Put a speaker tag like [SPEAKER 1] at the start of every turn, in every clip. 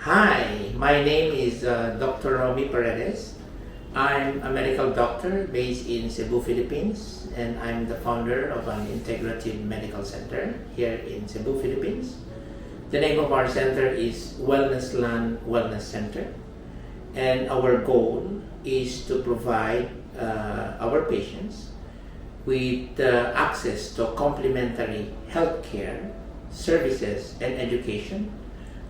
[SPEAKER 1] Hi, my name is Dr. Romy Paredes. I'm a medical doctor based in Cebu, Philippines, and I'm the founder of an integrative medical center here in Cebu, Philippines. The name of our center is Wellnessland Wellness Center, and our goal is to provide our patients with access to complementary healthcare services and education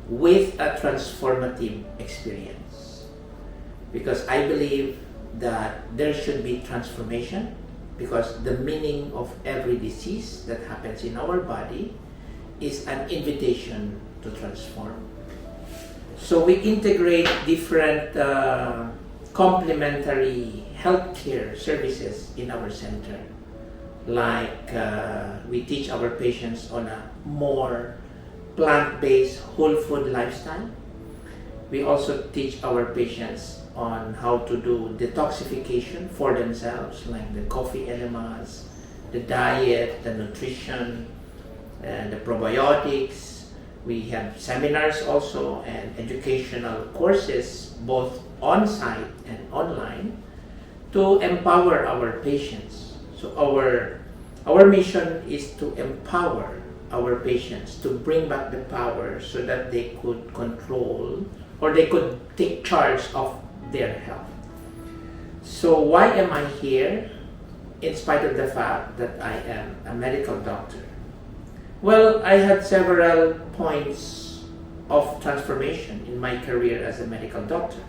[SPEAKER 1] with a transformative experience. Because I believe that there should be transformation, because the meaning of every disease that happens in our body is an invitation to transform. So we integrate different complementary healthcare services in our center. Like we teach our patients on a more plant-based whole food lifestyle. We also teach our patients on how to do detoxification for themselves, like the coffee enemas, the diet, the nutrition, the probiotics. We have seminars also and educational courses, both on-site and online, to empower our patients. So our mission is to empower our patients to bring back the power so that they could control or they could take charge of their health. So why am I here in spite of the fact that I am a medical doctor? Well, I had several points of transformation in my career as a medical doctor.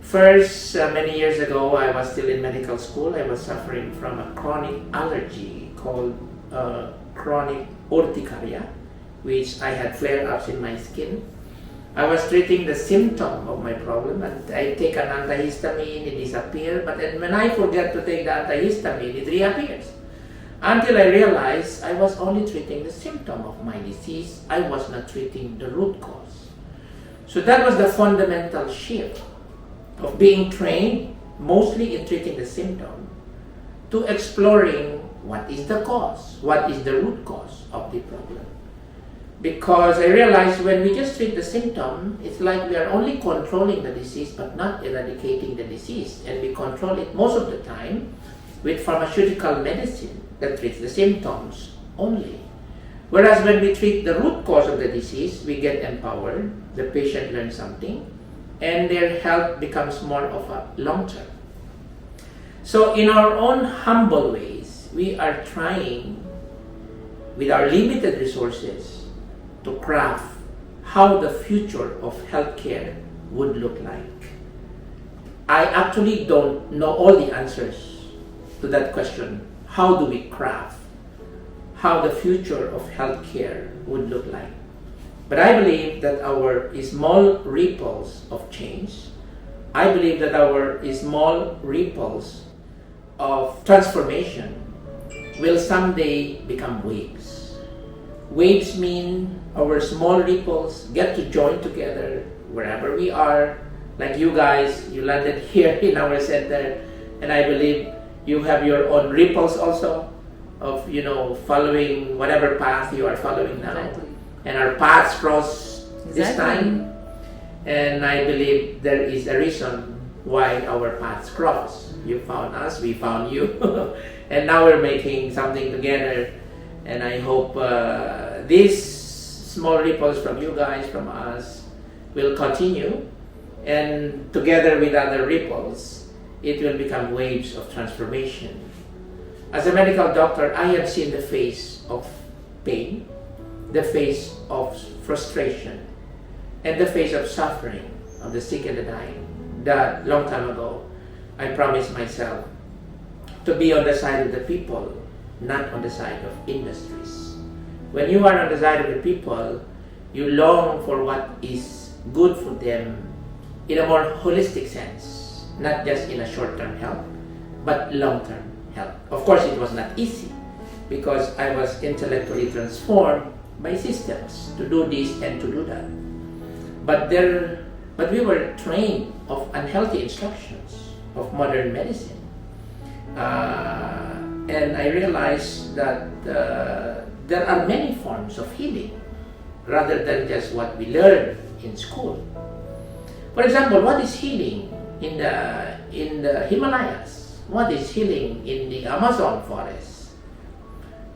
[SPEAKER 1] First, many years ago, I was still in medical school. I was suffering from a chronic allergy called chronic urticaria, which I had flare-ups in my skin. I was treating the symptom of my problem, and I take an antihistamine, it disappears, but then when I forget to take the antihistamine, it reappears. Until I realized I was only treating the symptom of my disease, I was not treating the root cause. So that was the fundamental shift of being trained mostly in treating the symptom to exploring what is the cause, what is the root cause of the problem. Because I realized when we just treat the symptom, it's like we are only controlling the disease but not eradicating the disease. And we control it most of the time with pharmaceutical medicine that treats the symptoms only. Whereas when we treat the root cause of the disease, we get empowered, the patient learns something, and their health becomes more of a long term. So in our own humble ways, we are trying with our limited resources to craft how the future of healthcare would look like. I actually don't know all the answers to that question. How do we craft how the future of healthcare would look like? But I believe that our small ripples of change, I believe that our small ripples of transformation will someday become waves. Waves mean our small ripples get to join together wherever we are. Like you guys, you landed here in our center, and I believe you have your own ripples also of, following whatever path you are following now.
[SPEAKER 2] Exactly.
[SPEAKER 1] And our paths cross this time, and I believe there is a reason why our paths cross. You found us, we found you, and now we're making something together. And I hope these small ripples from you guys, from us, will continue, and together with other ripples, it will become waves of transformation. As a medical doctor, I have seen the face of pain, the face of frustration, and the face of suffering of the sick and the dying. That long time ago, I promised myself to be on the side of the people, not on the side of industries. When you are on the side of the people, you long for what is good for them in a more holistic sense, not just in a short-term health, but long-term health. Of course, it was not easy because I was intellectually transformed by systems to do this and to do that. But we were trained of unhealthy instructions of modern medicine. And I realized that there are many forms of healing. rather than just what we learn in school. For example, what is healing in the Himalayas? What is healing in the Amazon forest?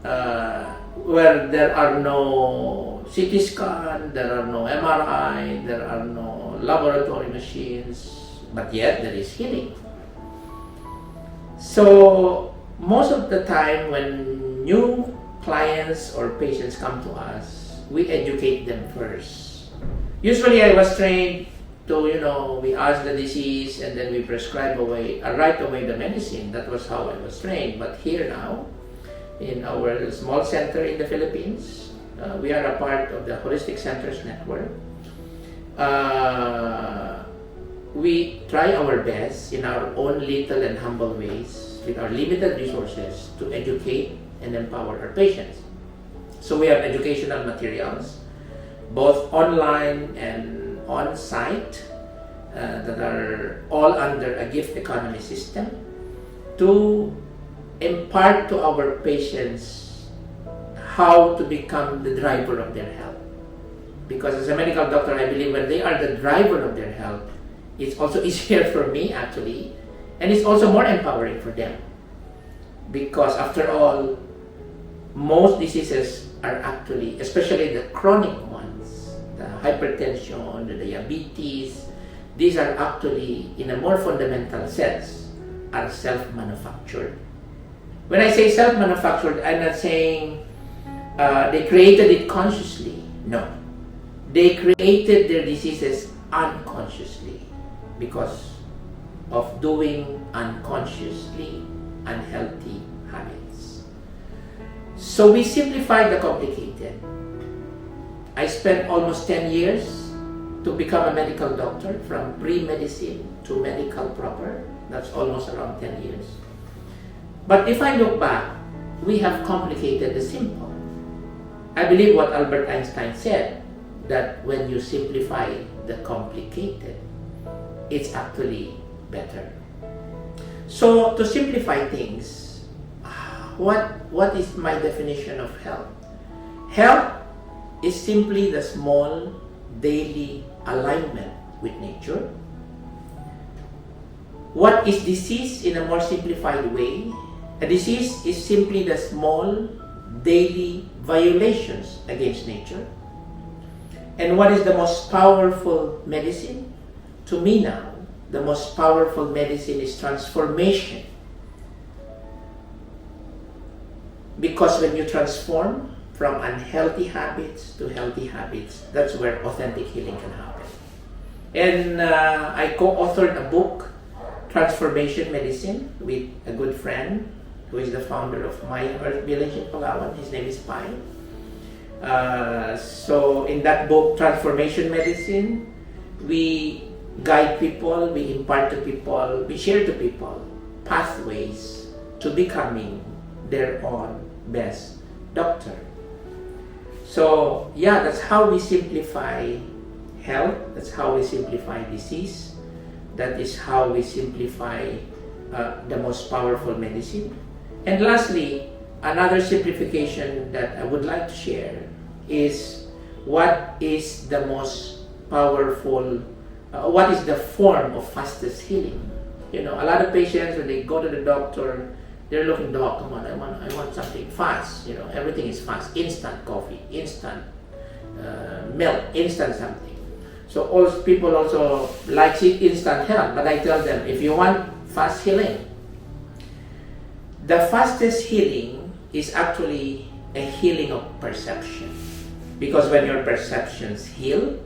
[SPEAKER 1] Where there are no CT scan, there are no MRI, there are no laboratory machines, but yet there is healing. So most of the time when new clients or patients come to us, we educate them first. Usually I was trained to, we ask the disease and then we prescribe right away the medicine. That was how I was trained. But here now, in our small center in the Philippines, we are a part of the Holistic Centers Network. We try our best in our own little and humble ways with our limited resources to educate and empower our patients. So we have educational materials, both online and on-site, that are all under a gift economy system to impart to our patients how to become the driver of their health. Because as a medical doctor, I believe when they are the driver of their health, it's also easier for me actually, and it's also more empowering for them. Because after all, most diseases are actually, especially the chronic ones, the hypertension, the diabetes, these are actually, in a more fundamental sense, are self-manufactured. When I say self-manufactured, I'm not saying they created it consciously. No. They created their diseases unconsciously because of doing unconsciously unhealthy habits. So we simplify the complicated. I spent almost 10 years to become a medical doctor, from pre-medicine to medical proper. That's almost around 10 years. But if I look back, we have complicated the simple. I believe what Albert Einstein said, that when you simplify the complicated, it's actually better. So to simplify things, what is my definition of health? Health is simply the small daily alignment with nature. What is disease in a more simplified way? A disease is simply the small daily violations against nature. And what is the most powerful medicine? To me now, the most powerful medicine is transformation. Because when you transform from unhealthy habits to healthy habits, that's where authentic healing can happen. And I co-authored a book, Transformation Medicine, with a good friend who is the founder of My Earth Village in Palawan. His name is Pai. So in that book, Transformation Medicine, we guide people, we impart to people, we share to people pathways to becoming their own best doctor. So yeah, that's how we simplify health, that's how we simplify disease, that is how we simplify the most powerful medicine. And lastly, another simplification that I would like to share is what is the most powerful, what is the form of fastest healing. A lot of patients, when they go to the doctor, they're looking, doc, come on, I want something fast. Everything is fast, instant coffee, instant milk, instant something. So all people also like instant health, but I tell them, if you want fast healing, the fastest healing is actually a healing of perception. Because when your perceptions heal,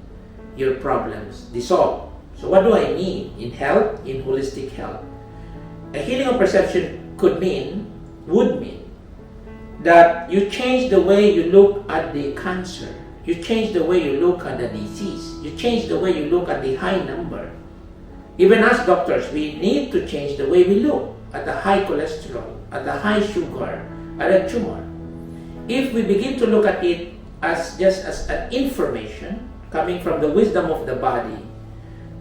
[SPEAKER 1] your problems dissolve. So what do I mean in health, in holistic health? A healing of perception would mean that you change the way you look at the cancer, you change the way you look at the disease, you change the way you look at the high number. Even as doctors, we need to change the way we look at the high cholesterol, at the high sugar, at a tumor. If we begin to look at it as just as an information coming from the wisdom of the body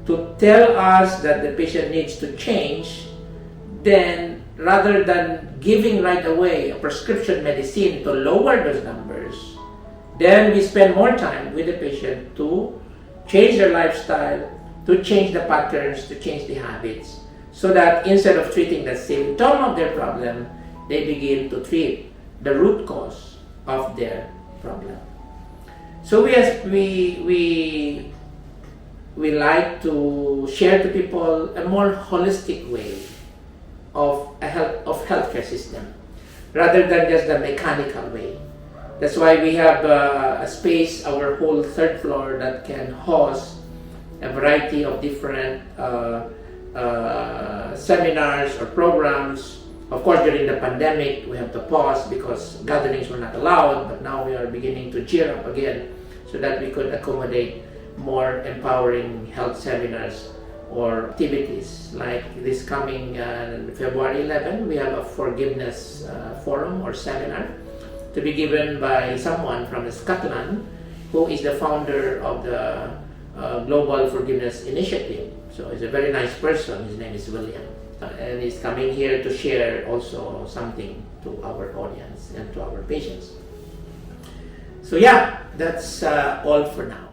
[SPEAKER 1] to tell us that the patient needs to change, then rather than giving right away a prescription medicine to lower those numbers, Then we spend more time with the patient to change their lifestyle, to change the patterns, to change the habits, so that instead of treating the symptom of their problem, they begin to treat the root cause of their problem. So we like to share to people a more holistic way of healthcare system, rather than just the mechanical way. That's why we have a space, our whole third floor, that can host a variety of different seminars or programs. Of course, during the pandemic, we have to pause because gatherings were not allowed, but now we are beginning to gear up again so that we could accommodate more empowering health seminars or activities. Like this coming February 11, we have a forgiveness forum or seminar to be given by someone from Scotland who is the founder of the Global Forgiveness Initiative. So he's a very nice person. His name is William. And he's coming here to share also something to our audience and to our patients. So yeah, that's all for now.